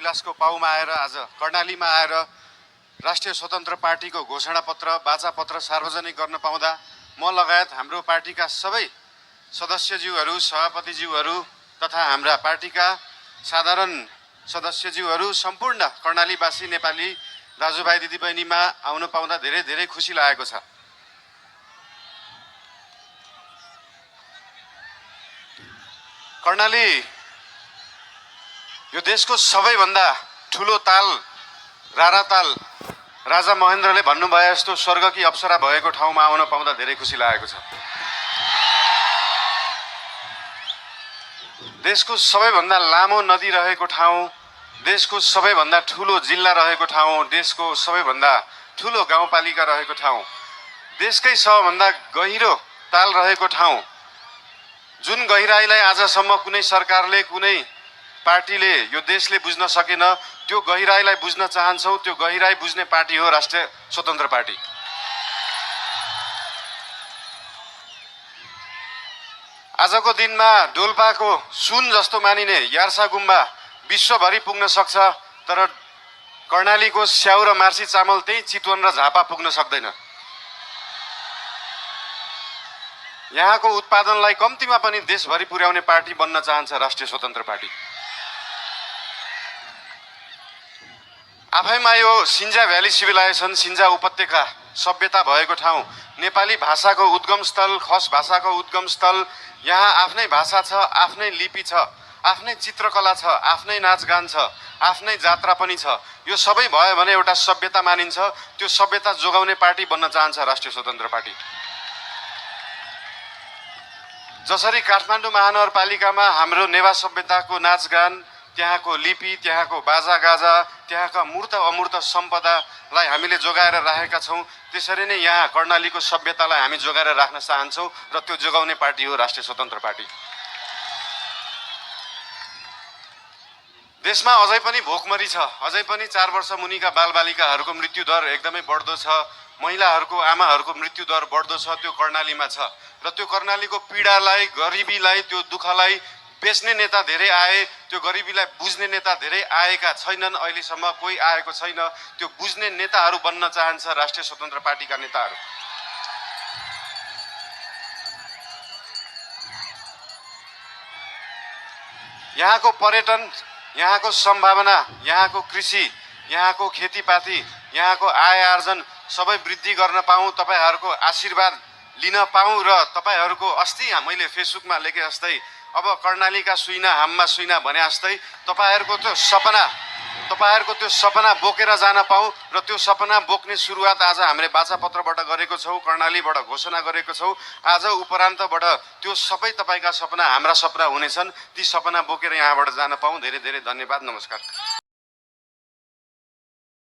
कैलाशको पाउमा आएर आज कर्णालीमा आएर राष्ट्रिय स्वतन्त्र पार्टीको घोषणापत्र वाचापत्र सार्वजनिक गर्न पाउँदा म लगायत हाम्रो पार्टीका सबै सदस्यज्यूहरू सभापतिज्यूहरू तथा हाम्रा पार्टीका साधारण सदस्यज्यूहरू सम्पूर्ण कर्णालीवासी नेपाली दाजुभाइ दिदीबहिनीमा आउन पाउँदा धेरै धेरै खुसी लागेको छ। कर्णाली यो देशको सबैभन्दा ठुलो ताल रारा ताल राजा महेन्द्रले भन्नुभए जस्तो स्वर्गकी अप्सरा भएको ठाउँमा आउन पाउँदा धेरै खुसी लागेको छ। देशको सबैभन्दा लामो नदी रहेको ठाउँ, देशको सबैभन्दा ठुलो जिल्ला रहेको ठाउँ, देशको सबैभन्दा ठुलो गाउँपालिका रहेको ठाउँ, देशकै सबभन्दा गहिरो ताल रहेको ठाउँ, जुन गहिराईलाई आजसम्म कुनै सरकारले कुनै पार्टीले यो देशले बुझ्न सकेन, त्यो गहिराईलाई बुझ्न चाहन्छौँ। त्यो गहिराई बुझ्ने पार्टी हो राष्ट्रिय स्वतन्त्र पार्टी। आजको दिनमा डोल्पाको सुन जस्तो मानिने यार्सा गुम्बा विश्वभरि पुग्न सक्छ, तर कर्णालीको स्याउ र मार्सी चामल त्यही चितवन र झापा पुग्न सक्दैन। यहाँको उत्पादनलाई कम्तीमा पनि देशभरि पुर्याउने पार्टी बन्न चाहन्छ राष्ट्रिय स्वतन्त्र पार्टी। आफैमा यो सिन्जा भ्याली सिभिलाइजेसन, सिन्जा उपत्यका सभ्यता भएको ठाउँ, नेपाली भाषाको उद्गम स्थल, खस भाषाको उद्गम स्थल, यहाँ आफ्नै भाषा छ, आफ्नै लिपि छ, आफ्नै चित्रकला छ, आफ्नै नाचगान छ, आफ्नै जात्रा पनि छ। यो सबै भयो भने एउटा सभ्यता मानिन्छ। त्यो सभ्यता जोगाउने पार्टी बन्न चाहन्छ राष्ट्रिय स्वतन्त्र पार्टी। जसरी काठमाडौँ महानगरपालिकामा हाम्रो नेवा सभ्यताको नाचगान, त्यहाँको लिपि, त्यहाँको बाजागाजा, त्यहाँका मूर्त अमूर्त सम्पदालाई हामीले जोगाएर राखेका छौँ, त्यसरी नै यहाँ कर्णालीको सभ्यतालाई हामी जोगाएर राख्न चाहन्छौँ र त्यो जोगाउने पार्टी हो राष्ट्रिय स्वतन्त्र पार्टी। देशमा अझै पनि भोकमरी छ, अझै पनि 4 वर्ष मुनिका बालबालिकाहरूको मृत्युदर एकदमै बढ्दो छ, महिलाहरूको आमाहरूको मृत्युदर बढ्दो छ। त्यो कर्णालीमा छ र त्यो कर्णालीको पीडालाई, गरिबीलाई, त्यो दुःखलाई बेच्ने नेता धेरै आए, त्यो गरिबीलाई बुझ्ने नेता धेरै आएका छैनन्। अहिलेसम्म कोही आएको छैन। त्यो बुझ्ने नेताहरू बन्न चाहन्छ राष्ट्रिय स्वतन्त्र पार्टीका नेताहरू। यहाँको पर्यटन, यहाँको सम्भावना, यहाँको कृषि, यहाँको खेतीपाती, यहाँको आय आर्जन सबै वृद्धि गर्न पाऊँ, तपाईहरूको आशीर्वाद लिन पाऊँ र तपाईहरूको अस्ति मैले फेसबुकमा लेखे जस्तै अब कर्णालीका सुइना हाममा सुइना भने जस्तै तपाईहरूको त्यो सपना बोकेर जान पाऊँ र त्यो सपना बोक्ने सुरुवात आज हामीले वाचापत्रबाट गरेको छौँ, कर्णालीबाट घोषणा गरेको छौँ। आज उपरान्तबाट त्यो सबै तपाईँका सपना हाम्रा सपना हुनेछन्। ती सपना बोकेर यहाँबाट जान पाऊँ। धेरै धेरै धन्यवाद। नमस्कार।